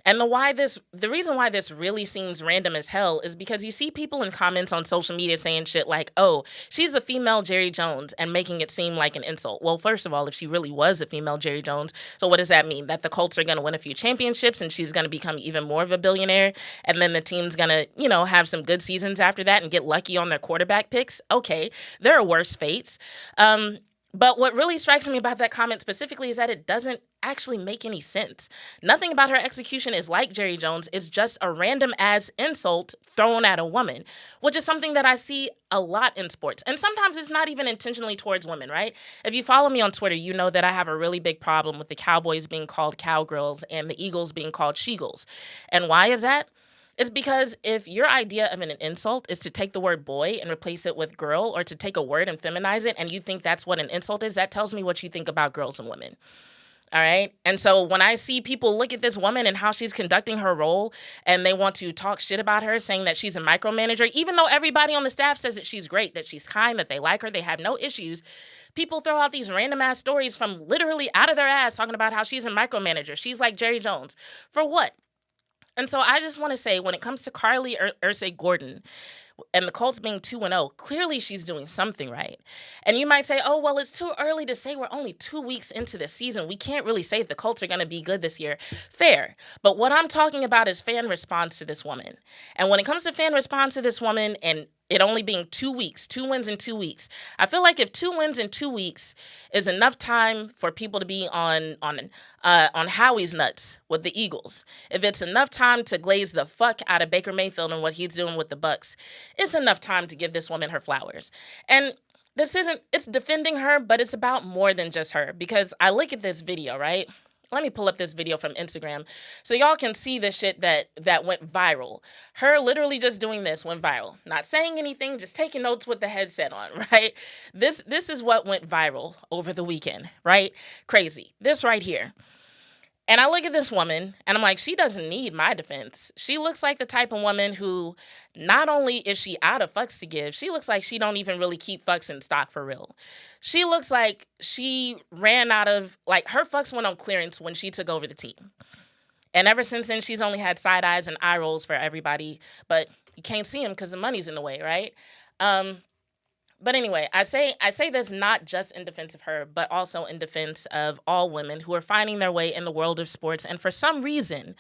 Speaker 6: And the reason why this really seems random as hell is because you see people in comments on social media saying shit like, oh, she's a female Jerry Jones, and making it seem like an insult. Well, first of all, if she really was a female Jerry Jones, so what does that mean? That the Colts are going to win a few championships and she's going to become even more of a billionaire, and then the team's going to, have some good seasons after that and get lucky on their quarterback picks? Okay, there are worse fates. But what really strikes me about that comment specifically is that it doesn't actually make any sense. Nothing about her execution is like Jerry Jones. It's just a random ass insult thrown at a woman, which is something that I see a lot in sports. And sometimes it's not even intentionally towards women, right? If you follow me on Twitter, you know that I have a really big problem with the Cowboys being called cowgirls and the Eagles being called she-girls. And why is that? It's because if your idea of an insult is to take the word boy and replace it with girl, or to take a word and feminize it, and you think that's what an insult is, that tells me what you think about girls and women. All right? And so when I see people look at this woman and how she's conducting her role, and they want to talk shit about her, saying that she's a micromanager, even though everybody on the staff says that she's great, that she's kind, that they like her, they have no issues, people throw out these random ass stories from literally out of their ass talking about how she's a micromanager. She's like Jerry Jones. For what? And so I just want to say, when it comes to Carly Ursay-Gordon and the Colts being 2-0, clearly she's doing something right. And you might say, oh, well, it's too early to say. We're only 2 weeks into the season. We can't really say if the Colts are going to be good this year. Fair. But what I'm talking about is fan response to this woman. And when it comes to fan response to this woman, and it only being 2 weeks, 2 wins in 2 weeks, I feel like if 2 wins in 2 weeks is enough time for people to be on Howie's nuts with the Eagles, if it's enough time to glaze the fuck out of Baker Mayfield and what he's doing with the Bucks, it's enough time to give this woman her flowers. And it's defending her, but it's about more than just her, because I look at this video, right? Let me pull up this video from Instagram so y'all can see the shit that went viral. Her literally just doing this went viral. Not saying anything, just taking notes with the headset on, right? This is what went viral over the weekend, right? Crazy. This right here. And I look at this woman and I'm like, she doesn't need my defense. She looks like the type of woman who not only is she out of fucks to give, she looks like she don't even really keep fucks in stock for real. She looks like she ran out of, like, her fucks went on clearance when she took over the team. And ever since then, she's only had side eyes and eye rolls for everybody, but you can't see them because the money's in the way, right? But anyway, I say this not just in defense of her, but also in defense of all women who are finding their way in the world of sports and for some reason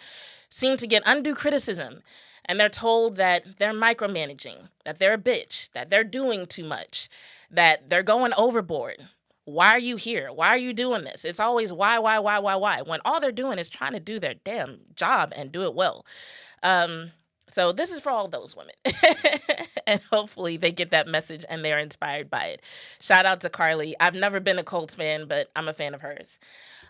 Speaker 6: seem to get undue criticism. And they're told that they're micromanaging, that they're a bitch, that they're doing too much, that they're going overboard. Why are you here? Why are you doing this? It's always why, when all they're doing is trying to do their damn job and do it well. So this is for all those women. And hopefully they get that message and they're inspired by it. Shout out to Carly. I've never been a Colts fan, but I'm a fan of hers.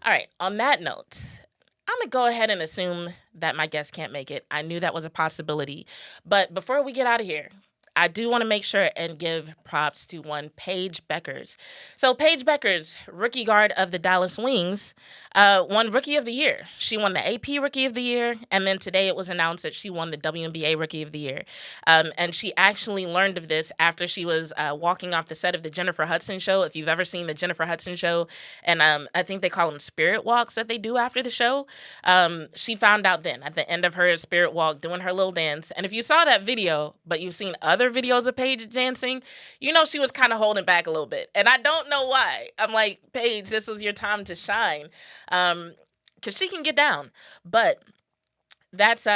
Speaker 6: All right. On that note, I'm going to go ahead and assume that my guest can't make it. I knew that was a possibility. But before we get out of here, I do want to make sure and give props to one Paige Bueckers. So Paige Bueckers, rookie guard of the Dallas Wings, won Rookie of the Year. She won the AP Rookie of the Year, and then today it was announced that she won the WNBA Rookie of the Year. And she actually learned of this after she was walking off the set of the Jennifer Hudson show. If you've ever seen the Jennifer Hudson show, and I think they call them spirit walks that they do after the show, she found out then at the end of her spirit walk doing her little dance. And if you saw that video, but you've seen other videos of Paige dancing, you know she was kind of holding back a little bit. And I don't know why. I'm like, Paige, this is your time to shine. Because she can get down. But that's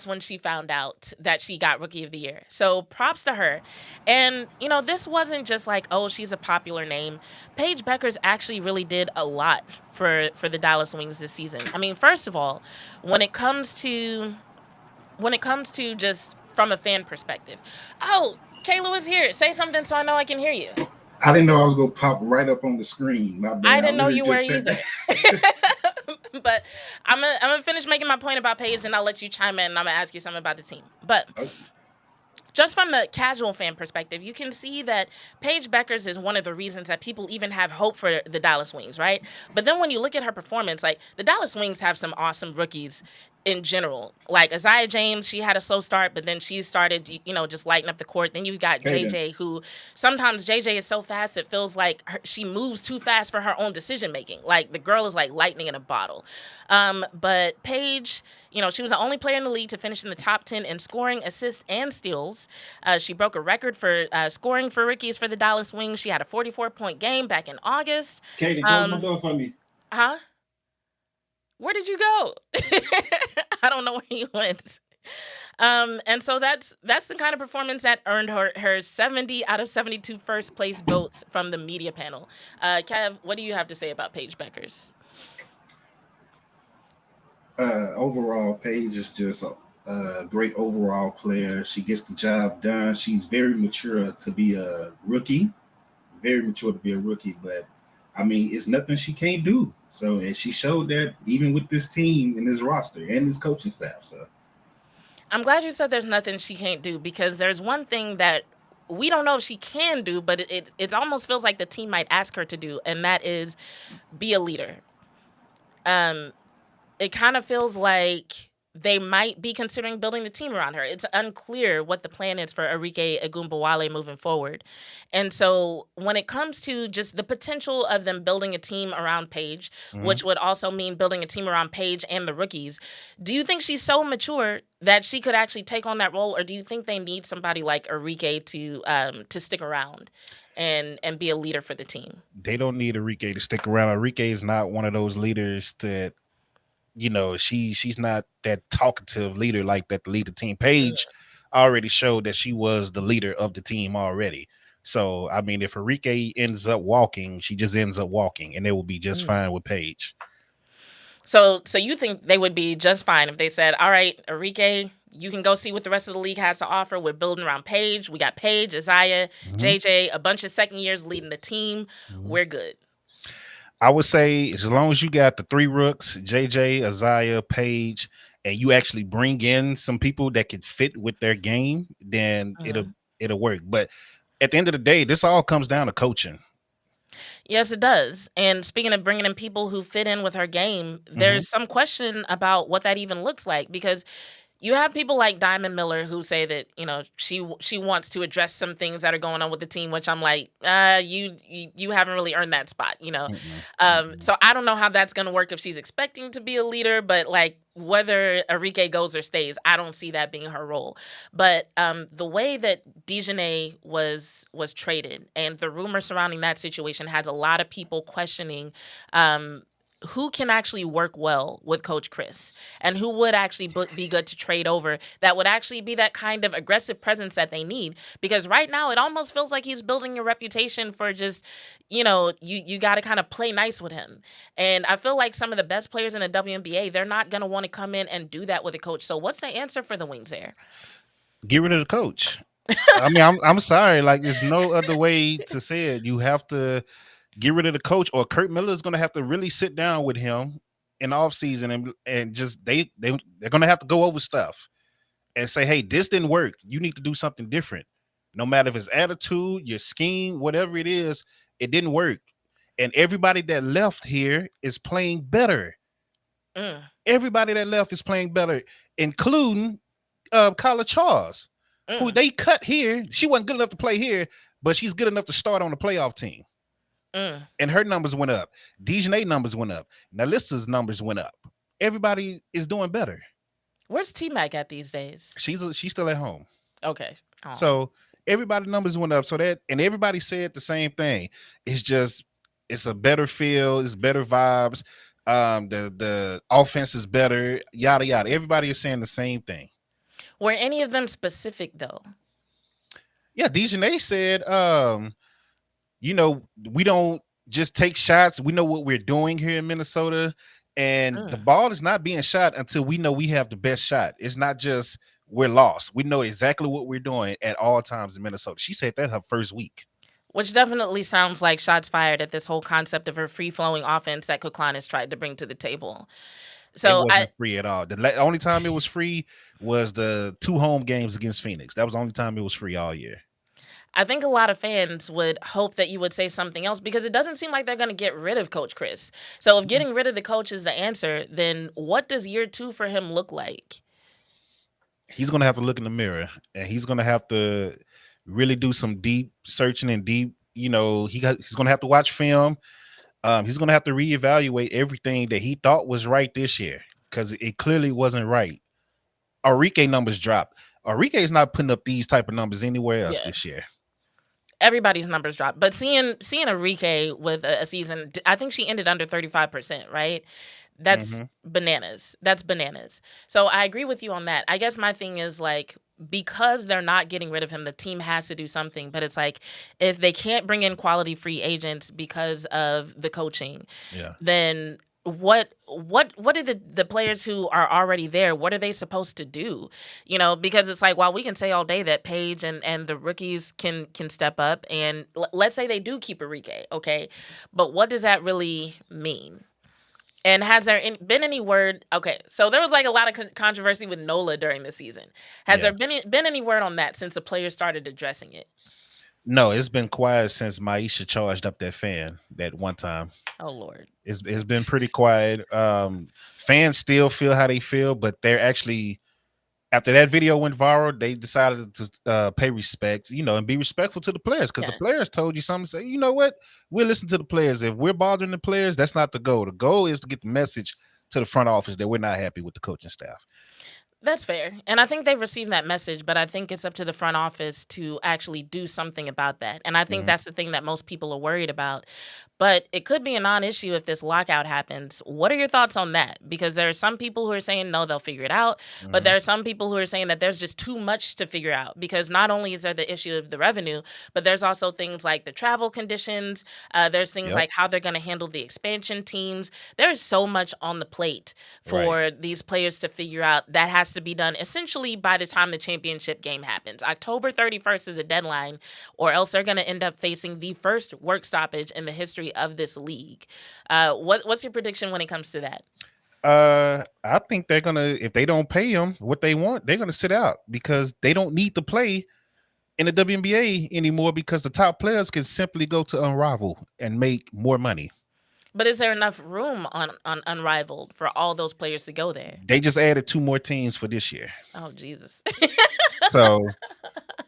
Speaker 6: when she found out that she got Rookie of the Year. So props to her. And, you know, this wasn't just like, oh, she's a popular name. Paige Bueckers actually really did a lot for the Dallas Wings this season. I mean, first of all, when it comes to just from a fan perspective. Oh, Kayla was here. Say something so I know I can hear you.
Speaker 9: I didn't know I was going to pop right up on the screen. My bad.
Speaker 6: I didn't know you were either. But I'm gonna finish making my point about Paige, and I'll let you chime in, and I'm going to ask you something about the team. But just from the casual fan perspective, you can see that Paige Bueckers is one of the reasons that people even have hope for the Dallas Wings, right? But then when you look at her performance, like, the Dallas Wings have some awesome rookies in general. Like Isaiah James, she had a slow start, but then she started, you know, just lighting up the court. Then you've got JJ, who sometimes JJ is so fast, it feels like she moves too fast for her own decision making. Like, the girl is like lightning in a bottle. But Paige, you know, she was the only player in the league to finish in the top 10 in scoring, assists, and steals. She broke a record for scoring for rookies for the Dallas Wings. She had a 44-point game back in August.
Speaker 9: Katie, close my door for me.
Speaker 6: Huh? Where did you go? I don't know where you went. And so that's the kind of performance that earned her 70 out of 72 first place votes from the media panel. Kev, what do you have to say about Paige Bueckers?
Speaker 9: Overall, Paige is just a great overall player. She gets the job done. She's very mature to be a rookie. But I mean, it's nothing she can't do. So, and she showed that even with this team and this roster and this coaching staff. So,
Speaker 6: I'm glad you said there's nothing she can't do, because there's one thing that we don't know if she can do, but it almost feels like the team might ask her to do, and that is be a leader. It kind of feels like they might be considering building the team around her. It's unclear what the plan is for Arike Egumbawale moving forward. And so when it comes to just the potential of them building a team around Paige, which would also mean building a team around Paige and the rookies, do you think she's so mature that she could actually take on that role? Or do you think they need somebody like Arike to stick around and be a leader for the team?
Speaker 10: They don't need Arike to stick around. Arike is not one of those leaders that, you know, she's not that talkative leader like that to lead the team. Paige already showed that she was the leader of the team already. So, I mean, if Arike ends up walking, she just ends up walking, and it will be just fine with Paige.
Speaker 6: So you think they would be just fine if they said, all right, Arike, you can go see what the rest of the league has to offer. We're building around Paige. We got Paige, Isaiah, JJ, a bunch of second years leading the team. We're good.
Speaker 10: I would say as long as you got the 3 rooks, JJ, Isaiah, Paige, and you actually bring in some people that could fit with their game, then it'll work. But at the end of the day, this all comes down to coaching.
Speaker 6: Yes, it does. And speaking of bringing in people who fit in with her game, there's some question about what that even looks like, because you have people like Diamond Miller who say that, you know, she wants to address some things that are going on with the team, which I'm like, you haven't really earned that spot, you know. So I don't know how that's going to work if she's expecting to be a leader, but like whether Arike goes or stays, I don't see that being her role. But the way that Dejanay was traded and the rumor surrounding that situation has a lot of people questioning who can actually work well with Coach Chris and who would actually be good to trade over that would actually be that kind of aggressive presence that they need. Because right now it almost feels like he's building a reputation for just, you know, you got to kind of play nice with him. And I feel like some of the best players in the WNBA, they're not going to want to come in and do that with a coach. So what's the answer for the Wings there?
Speaker 10: Get rid of the coach. I mean, I'm sorry. Like, there's no other way to say it. You have to get rid of the coach, or Kurt Miller is going to have to really sit down with him in the offseason and just they're going to have to go over stuff and say, hey, this didn't work. You need to do something different. No matter if it's attitude, your scheme, whatever it is, it didn't work. And everybody that left here is playing better. Everybody that left is playing better, including Kyla Charles, who they cut here. She wasn't good enough to play here, but she's good enough to start on the playoff team. And her numbers went up. Dejanay numbers went up. Nalissa's numbers went up. Everybody is doing better.
Speaker 6: Where's T-Mac at these days?
Speaker 10: She's still at home.
Speaker 6: Okay.
Speaker 10: So everybody's numbers went up. So that, and everybody said the same thing. It's a better feel. It's better vibes. The offense is better. Yada yada. Everybody is saying the same thing.
Speaker 6: Were any of them specific though?
Speaker 10: Yeah, Dejanay said, you know, we don't just take shots. We know what we're doing here in Minnesota. And the ball is not being shot until we know we have the best shot. It's not just we're lost. We know exactly what we're doing at all times in Minnesota. She said that her first week.
Speaker 6: Which definitely sounds like shots fired at this whole concept of her free-flowing offense that Coquelin has tried to bring to the table. So
Speaker 10: it wasn't free at all. The only time it was free was the 2 home games against Phoenix. That was the only time it was free all year.
Speaker 6: I think a lot of fans would hope that you would say something else, because it doesn't seem like they're going to get rid of Coach Chris. So if getting rid of the coach is the answer, then what does year 2 for him look like?
Speaker 10: He's going to have to look in the mirror, and he's going to have to really do some deep searching and deep, you know, he's going to have to watch film. He's going to have to reevaluate everything that he thought was right this year, because it clearly wasn't right. Arike numbers dropped. Arike is not putting up these type of numbers anywhere else this year.
Speaker 6: Everybody's numbers drop, but seeing Arike with a season, I think she ended under 35%, right? That's bananas. That's bananas. So I agree with you on that. I guess my thing is like, because they're not getting rid of him, the team has to do something. But it's like, if they can't bring in quality free agents because of the coaching, then what are the players who are already there, what are they supposed to do? You know, because it's like, while we can say all day that Paige and the rookies can step up, and let's say they do keep Arike, okay, but what does that really mean? And has there been any word? Okay, so there was like a lot of controversy with Nola during the season. Has there been any word on that since the players started addressing it?
Speaker 10: No, it's been quiet since Maisha charged up that fan that one time.
Speaker 6: Oh Lord,
Speaker 10: it's been pretty quiet. Fans still feel how they feel, but they're actually, after that video went viral, they decided to pay respects, you know, and be respectful to the players, because the players told you something. Say, you know what, we'll listen to the players. If we're bothering the players, that's not the goal. The goal is to get the message to the front office that we're not happy with the coaching staff.
Speaker 6: That's fair. And I think they've received that message, but I think it's up to the front office to actually do something about that. And I think that's the thing that most people are worried about. But it could be a non-issue if this lockout happens. What are your thoughts on that? Because there are some people who are saying, no, they'll figure it out. But there are some people who are saying that there's just too much to figure out, because not only is there the issue of the revenue, but there's also things like the travel conditions. There's things like how they're going to handle the expansion teams. There's so much on the plate for these players to figure out that has to be done essentially by the time the championship game happens. October 31st is a deadline, or else they're going to end up facing the first work stoppage in the history of this league. What's your prediction when it comes to that?
Speaker 10: I think they're gonna, if they don't pay them what they want, they're gonna sit out, because they don't need to play in the WNBA anymore, because the top players can simply go to Unrivaled and make more money.
Speaker 6: But is there enough room on Unrivaled for all those players to go there?
Speaker 10: They just added 2 more teams for this year.
Speaker 6: Oh, Jesus.
Speaker 10: So,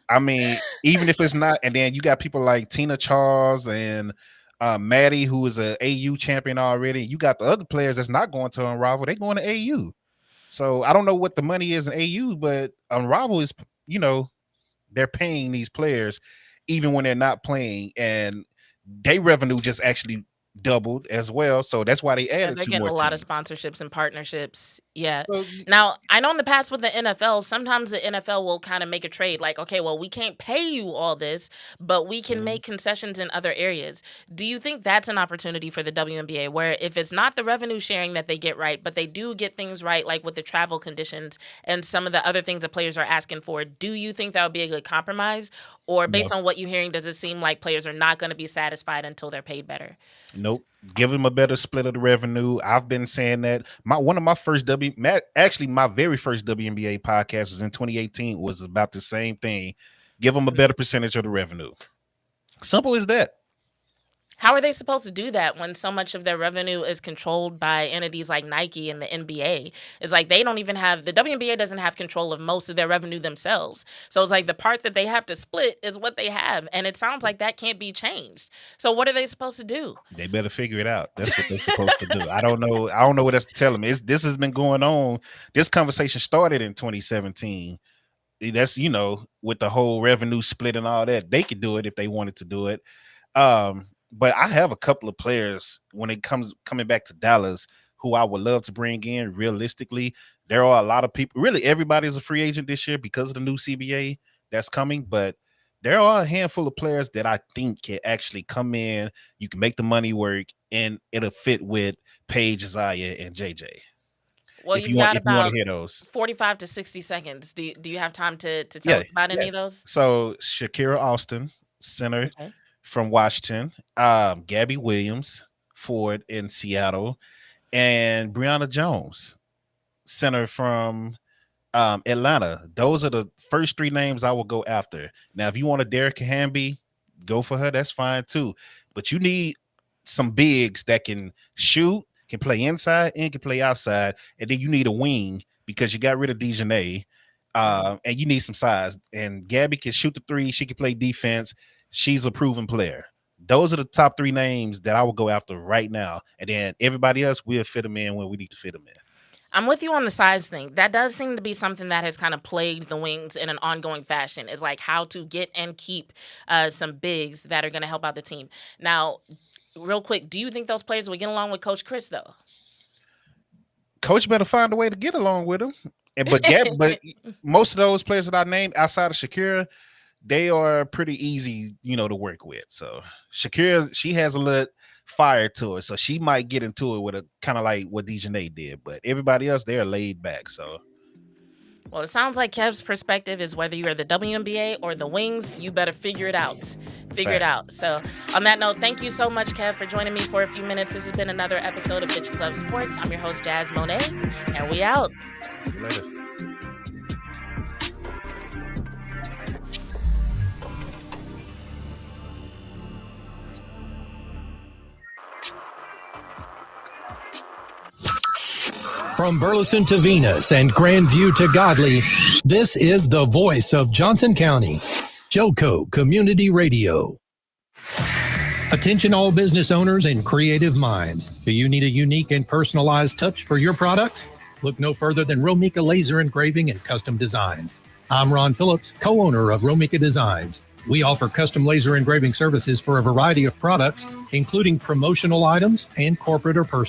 Speaker 10: I mean, even if it's not, and then you got people like Tina Charles and Maddie, who is an AU champion already. You got the other players that's not going to Unrivaled. They're going to AU. So I don't know what the money is in AU, but Unrivaled is, they're paying these players even when they're not playing, and their revenue just actually doubled as well. So that's why they added
Speaker 6: they're
Speaker 10: 2
Speaker 6: getting
Speaker 10: more
Speaker 6: a lot of
Speaker 10: teams.
Speaker 6: sponsorships and partnerships. Yeah.
Speaker 10: So,
Speaker 6: now, I know in the past with the NFL, sometimes the NFL will kind of make a trade like, okay, well, we can't pay you all this, but we can make concessions in other areas. Do you think that's an opportunity for the WNBA, where if it's not the revenue sharing that they get right, but they do get things right, like with the travel conditions and some of the other things that players are asking for, do you think that would be a good compromise? Or based on what you're hearing, does it seem like players are not going to be satisfied until they're paid better?
Speaker 10: Nope. Give them a better split of the revenue. I've been saying that. My very first WNBA podcast was in 2018, was about the same thing. Give them a better percentage of the revenue. Simple as that.
Speaker 6: How are they supposed to do that when so much of their revenue is controlled by entities like Nike and the NBA? It's like they don't even have, the WNBA doesn't have control of most of their revenue themselves. So it's like the part that they have to split is what they have. And it sounds like that can't be changed. So what are they supposed to do?
Speaker 10: They better figure it out. That's what they're supposed to do. I don't know what else to tell them. This has been going on. This conversation started in 2017. That's, with the whole revenue split and all that. They could do it if they wanted to do it. But I have a couple of players when it coming back to Dallas who I would love to bring in. Realistically, there are a lot of people. Really, everybody's a free agent this year because of the new CBA that's coming. But there are a handful of players that I think can actually come in. You can make the money work, and it'll fit with Paige, Isaiah, and JJ.
Speaker 6: Well, you got about 45 to 60 seconds. Do you have time to tell us about any of those?
Speaker 10: So Shakira Austin, center. Okay. From Washington, Gabby Williams, forward in Seattle, and Brianna Jones, center from Atlanta. Those are the first 3 names I will go after. Now, if you want a Derek Hamby, go for her. That's fine too. But you need some bigs that can shoot, can play inside, and can play outside. And then you need a wing because you got rid of Dejanay, and you need some size. And Gabby can shoot the 3. She can play defense. She's a proven player. Those are the top 3 names that I will go after right now. And then everybody else, we'll fit them in when we need to fit them in.
Speaker 6: I'm with you on the size thing. That does seem to be something that has kind of plagued the Wings in an ongoing fashion, is like how to get and keep some bigs that are going to help out the team. Now, real quick, do you think those players will get along with Coach Chris, though?
Speaker 10: Coach better find a way to get along with him. But most of those players that I named outside of Shakira, they are pretty easy, to work with. So Shakira, she has a little fire to her, so she might get into it with a kind of like what Dejanay did. But everybody else, they're laid back. So,
Speaker 6: well, it sounds like Kev's perspective is whether you're the WNBA or the Wings, you better figure it out. It out. So, on that note, thank you so much, Kev, for joining me for a few minutes. This has been another episode of Bitches Love Sports. I'm your host, Jazz Monet, and we out.
Speaker 10: See you later.
Speaker 11: From Burleson to Venus and Grandview to Godley, this is the voice of Johnson County, Joco Community Radio. Attention all business owners and creative minds. Do you need a unique and personalized touch for your products? Look no further than Romika Laser Engraving and Custom Designs. I'm Ron Phillips, co-owner of Romika Designs. We offer custom laser engraving services for a variety of products, including promotional items and corporate or personal.